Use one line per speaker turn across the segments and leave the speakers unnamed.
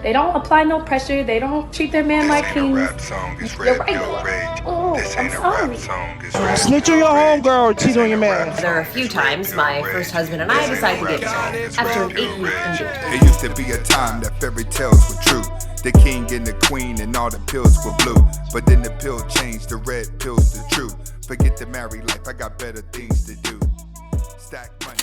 They don't apply no pressure. They don't treat their man like kings. You're right. Oh, I'm sorry.
Snitch on your homegirl or cheat on your man.
There are a few times my first husband and I decided to get married after an 8-week engagement.
It used to be a time that fairy tales were true. The king and the queen and all the pills were blue. But then the pill changed, the red pill's the truth. Forget the married life, I got better things to do. Stack money.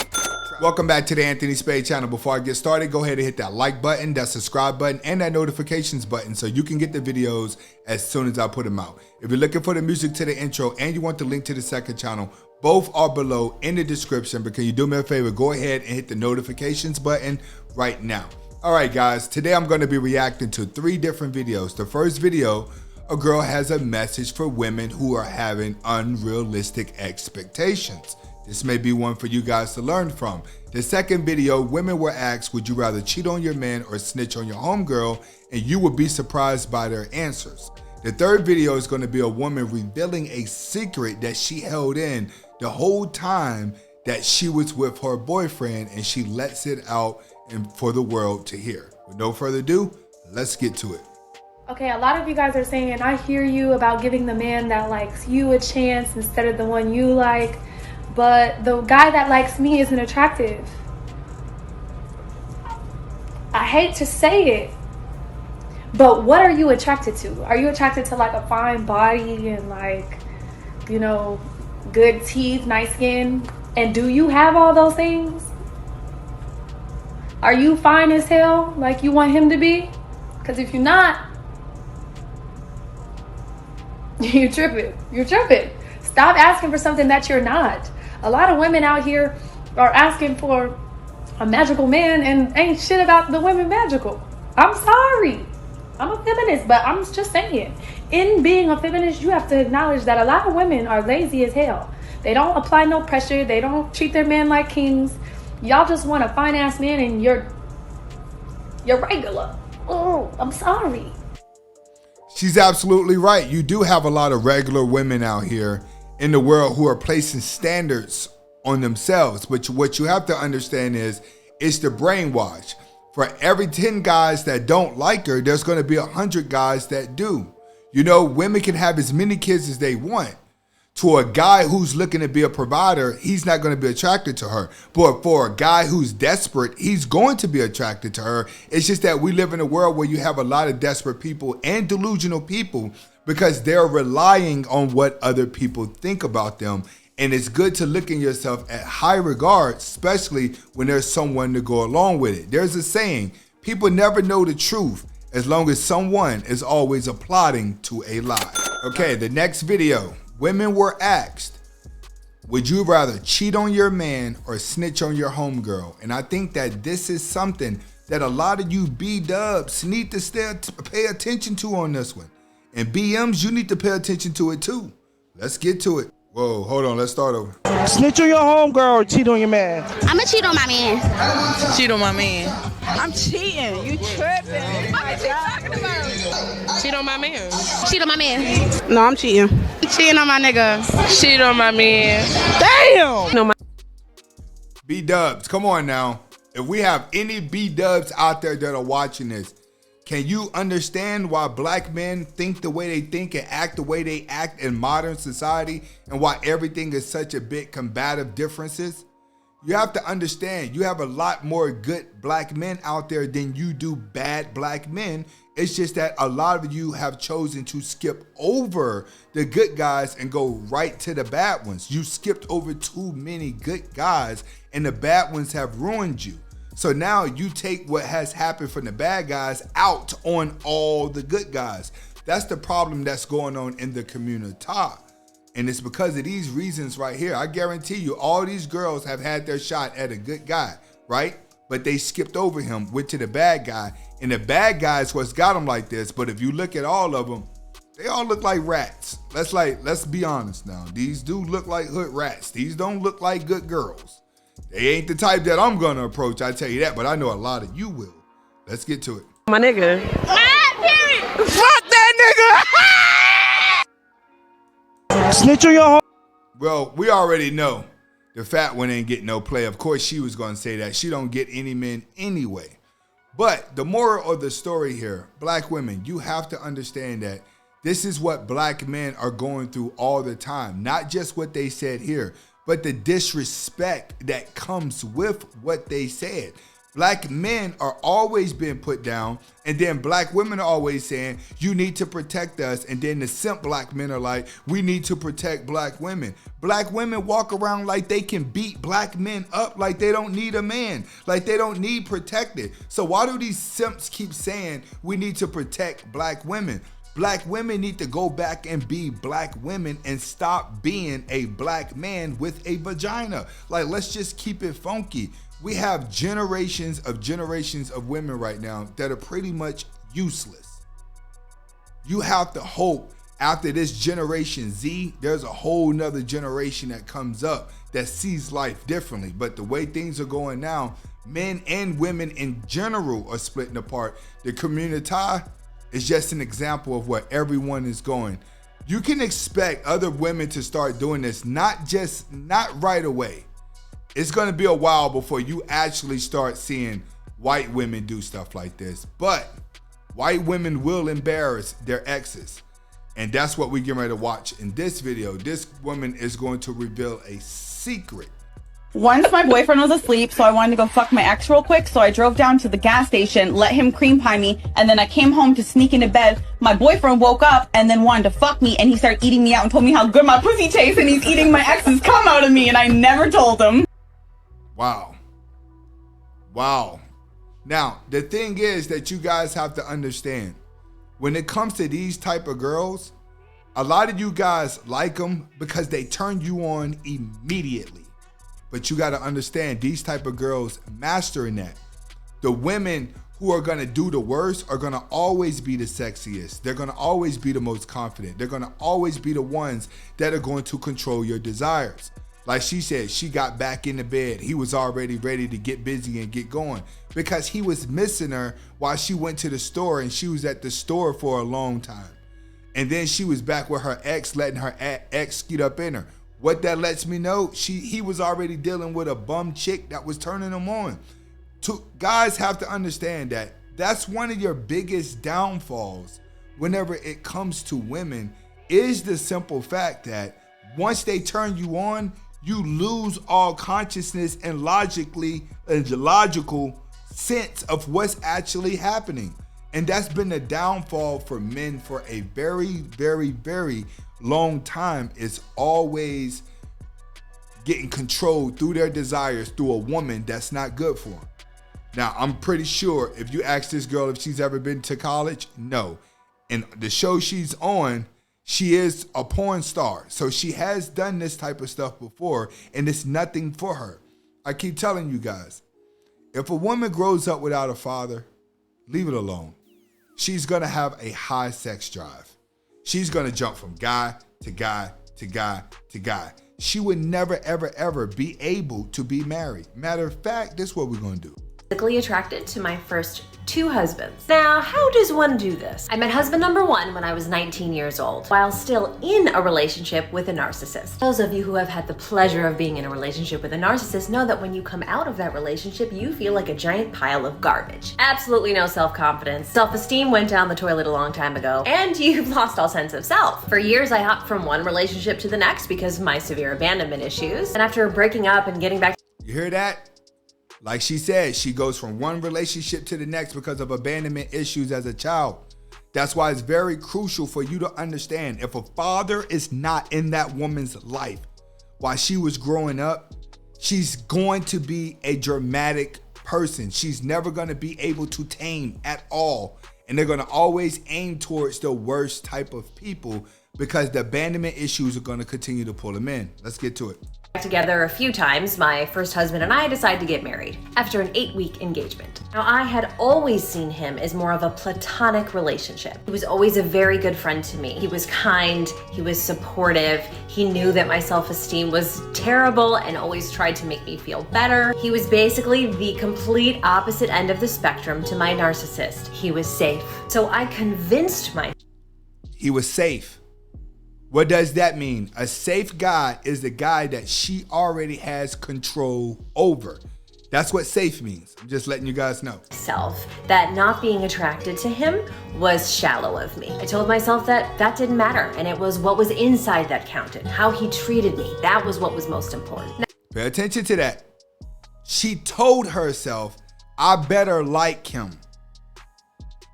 Welcome back to the Anthony Spade channel. Before I get started, go ahead and hit that like button, that subscribe button, and that notifications button so you can get the videos as soon as I put them out. If you're looking for the music to the intro and you want the link to the second channel, both are below in the description. But can you do me a favor? Go ahead and hit the notifications button right now. All right, guys, today I'm going to be reacting to 3 different videos. The first video, a girl has a message for women who are having unrealistic expectations. This may be one for you guys to learn from. The second video, women were asked, would you rather cheat on your man or snitch on your homegirl? And you would be surprised by their answers. The third video is going to be a woman revealing a secret that she held in the whole time that she was with her boyfriend, and she lets it out and for the world to hear. With no further ado, let's get to it.
Okay, a lot of you guys are saying, I hear you about giving the man that likes you a chance instead of the one you like. But the guy that likes me isn't attractive. I hate to say it, but what are you attracted to? Are you attracted to like a fine body and like, you know, good teeth, nice skin? And do you have all those things? Are you fine as hell like you want him to be? Because if you're not, you're tripping. You're tripping. Stop asking for something that you're not. A lot of women out here are asking for a magical man and ain't shit about the women magical. I'm sorry. I'm a feminist, but I'm just saying. In being a feminist, you have to acknowledge that a lot of women are lazy as hell. They don't apply no pressure. They don't treat their men like kings. Y'all just want a fine-ass man and you're regular. Oh, I'm sorry.
She's absolutely right. You do have a lot of regular women out here in the world who are placing standards on themselves. But what you have to understand is it's the brainwash. For every 10 guys that don't like her, there's going to be 100 guys that do. You know, women can have as many kids as they want. To a guy who's looking to be a provider, he's not going to be attracted to her. But for a guy who's desperate, he's going to be attracted to her. It's just that we live in a world where you have a lot of desperate people and delusional people because they're relying on what other people think about them. And it's good to look in yourself at high regard, especially when there's someone to go along with it. There's a saying, people never know the truth as long as someone is always applauding to a lie. Okay, the next video. Women were asked, would you rather cheat on your man or snitch on your homegirl? And I think that this is something that a lot of you B-dubs need to pay attention to on this one. And BMs, you need to pay attention to it too. Let's get to it. Whoa, hold on, let's start over.
Snitch on your homegirl or cheat on your man.
I'ma cheat on my man.
Cheat on my man.
I'm cheating. You tripping.
What is she talking about?
Cheat on my man.
Cheat on my man.
No, I'm cheating.
Cheating on my nigga.
Cheat on my man.
Damn!
No, my
B-dubs, come on now. If we have any B-dubs out there that are watching this, can you understand why black men think the way they think and act the way they act in modern society, and why everything is such a big combative differences? You have to understand, you have a lot more good black men out there than you do bad black men. It's just that a lot of you have chosen to skip over the good guys and go right to the bad ones. You skipped over too many good guys and the bad ones have ruined you. So now you take what has happened from the bad guys out on all the good guys. That's the problem that's going on in the community. And it's because of these reasons right here. I guarantee you all these girls have had their shot at a good guy, right? But they skipped over him, went to the bad guy. And the bad guy is what's got them like this. But if you look at all of them, they all look like rats. Let's be honest now. These do look like hood rats. These don't look like good girls. They ain't the type that I'm gonna approach, I tell you that, but I know a lot of you will. Let's get to it.
my nigga.
Fuck that nigga! Snitch on your home.
Well, we already know the fat one ain't getting no play. Of course, she was gonna say that. She don't get any men anyway. But the moral of the story here, black women, you have to understand that this is what black men are going through all the time. Not just what they said here, but the disrespect that comes with what they said. Black men are always being put down, and then black women are always saying, you need to protect us, and then the simp black men are like, we need to protect black women. Black women walk around like they can beat black men up, like they don't need a man, like they don't need protected. So why do these simps keep saying we need to protect black women? Black women need to go back and be black women and stop being a black man with a vagina. Like, let's just keep it funky. We have generations of women right now that are pretty much useless. You have to hope after this generation Z, there's a whole nother generation that comes up that sees life differently. But the way things are going now, men and women in general are splitting apart. The community is just an example of where everyone is going. You can expect other women to start doing this, not right away. It's gonna be a while before you actually start seeing white women do stuff like this. But white women will embarrass their exes. And that's what we're getting ready to watch in this video. This woman is going to reveal a secret.
Once my boyfriend was asleep, so I wanted to go fuck my ex real quick, so I drove down to the gas station, let him cream pie me, and then I came home to sneak into bed. My boyfriend woke up and then wanted to fuck me, and he started eating me out and told me how good my pussy tastes, and he's eating my ex's cum out of me, and I never told him.
Wow. Now, the thing is that you guys have to understand, when it comes to these type of girls, a lot of you guys like them because they turn you on immediately. But you got to understand, these type of girls mastering that. The women who are going to do the worst are going to always be the sexiest. They're going to always be the most confident. They're going to always be the ones that are going to control your desires. Like she said, she got back in the bed. He was already ready to get busy and get going because he was missing her while she went to the store, and she was at the store for a long time. And then she was back with her ex, letting her ex get up in her. What that lets me know, he was already dealing with a bum chick that was turning him on. Guys have to understand that that's one of your biggest downfalls whenever it comes to women, is the simple fact that once they turn you on, you lose all consciousness and logical sense of what's actually happening. And that's been the downfall for men for a very, very, very long time. Is always getting controlled through their desires through a woman that's not good for them. Now, I'm pretty sure if you ask this girl if she's ever been to college, no. And the show she's on, she is a porn star. So she has done this type of stuff before, and it's nothing for her. I keep telling you guys, if a woman grows up without a father, leave it alone. She's gonna have a high sex drive. She's gonna jump from guy to guy to guy to guy. She would never, ever, ever be able to be married. Matter of fact, this is what we're gonna do.
Physically attracted to my first 2 husbands. Now, how does one do this? I met husband number 1 when I was 19 years old, while still in a relationship with a narcissist. Those of you who have had the pleasure of being in a relationship with a narcissist know that when you come out of that relationship, you feel like a giant pile of garbage. Absolutely no self-confidence. Self-esteem went down the toilet a long time ago, and you've lost all sense of self. For years, I hopped from one relationship to the next because of my severe abandonment issues. And after breaking up and getting back,
you hear that? Like she said, she goes from one relationship to the next because of abandonment issues as a child. That's why it's very crucial for you to understand, if a father is not in that woman's life while she was growing up, she's going to be a dramatic person. She's never going to be able to tame at all. And they're going to always aim towards the worst type of people because the abandonment issues are going to continue to pull them in. Let's get to it.
together a few times, my first husband and I decided to get married after an 8-week engagement. Now, I had always seen him as more of a platonic relationship. He was always a very good friend to me. He was kind, he was supportive, he knew that my self-esteem was terrible and always tried to make me feel better. He was basically the complete opposite end of the spectrum to my narcissist. He was safe. So I convinced my...
He was safe. What does that mean? A safe guy is the guy that she already has control over. That's what safe means. I'm just letting you guys know.
Self, that not being attracted to him was shallow of me. I told myself that that didn't matter, and it was what was inside that counted. How he treated me, that was what was most important.
Pay attention to that. She told herself, I better like him.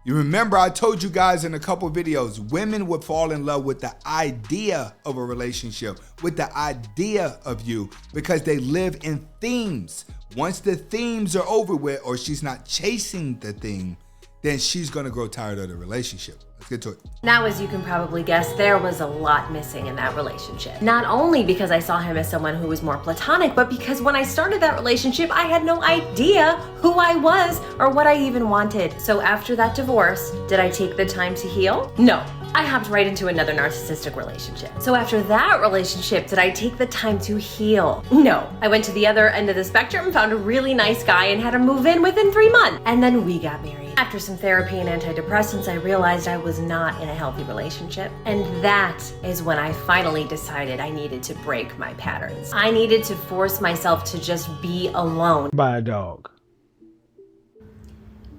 You remember I told you guys in a couple videos, women would fall in love with the idea of a relationship, with the idea of you, because they live in themes. Once the themes are over with, or she's not chasing the theme, then she's gonna grow tired of the relationship. Let's get to it.
Now, as you can probably guess, there was a lot missing in that relationship. Not only because I saw him as someone who was more platonic, but because when I started that relationship, I had no idea who I was or what I even wanted. So after that divorce, did I take the time to heal? No. I hopped right into another narcissistic relationship. So after that relationship, did I take the time to heal? No. I went to the other end of the spectrum, found a really nice guy, and had him move in within 3 months. And then we got married. After some therapy and antidepressants, I realized I was not in a healthy relationship. And that is when I finally decided I needed to break my patterns. I needed to force myself to just be alone.
By a dog.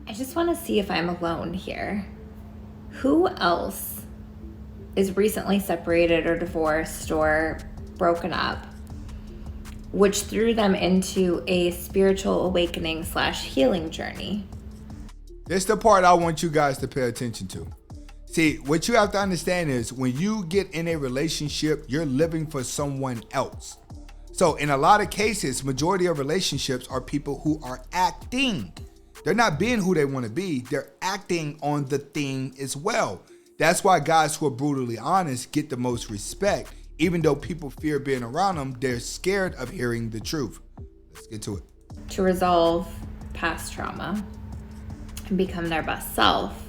I just want to see if I'm alone here. Who else is recently separated or divorced or broken up, which threw them into a spiritual awakening / healing journey?
This is the part I want you guys to pay attention to. See, what you have to understand is when you get in a relationship, you're living for someone else. So in a lot of cases, majority of relationships are people who are acting. They're not being who they want to be. They're acting on the thing as well. That's why guys who are brutally honest get the most respect. Even though people fear being around them, they're scared of hearing the truth. Let's get to it.
To resolve past trauma and become their best self,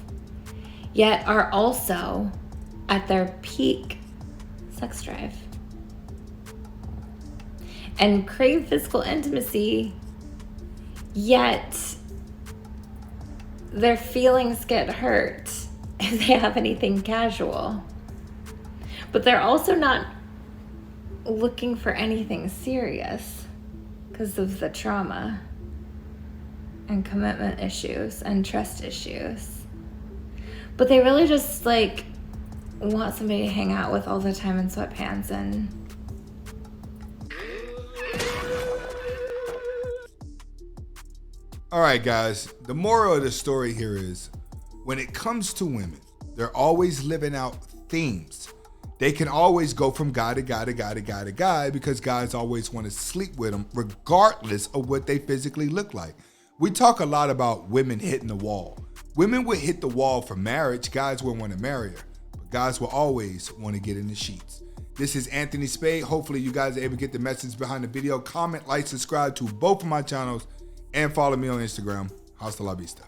yet are also at their peak sex drive and crave physical intimacy, yet their feelings get hurt if they have anything casual. But they're also not looking for anything serious because of the trauma and commitment issues and trust issues. But they really just like want somebody to hang out with all the time in sweatpants and
All right, guys, the moral of the story here is when it comes to women, they're always living out themes. They can always go from guy to guy to guy to guy to guy because guys always want to sleep with them regardless of what they physically look like. We talk a lot about women hitting the wall. Women would hit the wall for marriage. Guys would want to marry her, but guys will always want to get in the sheets. This is Anthony Spade. Hopefully you guys are able to get the message behind the video. Comment, like, subscribe to both of my channels, and follow me on Instagram. Hasta la vista.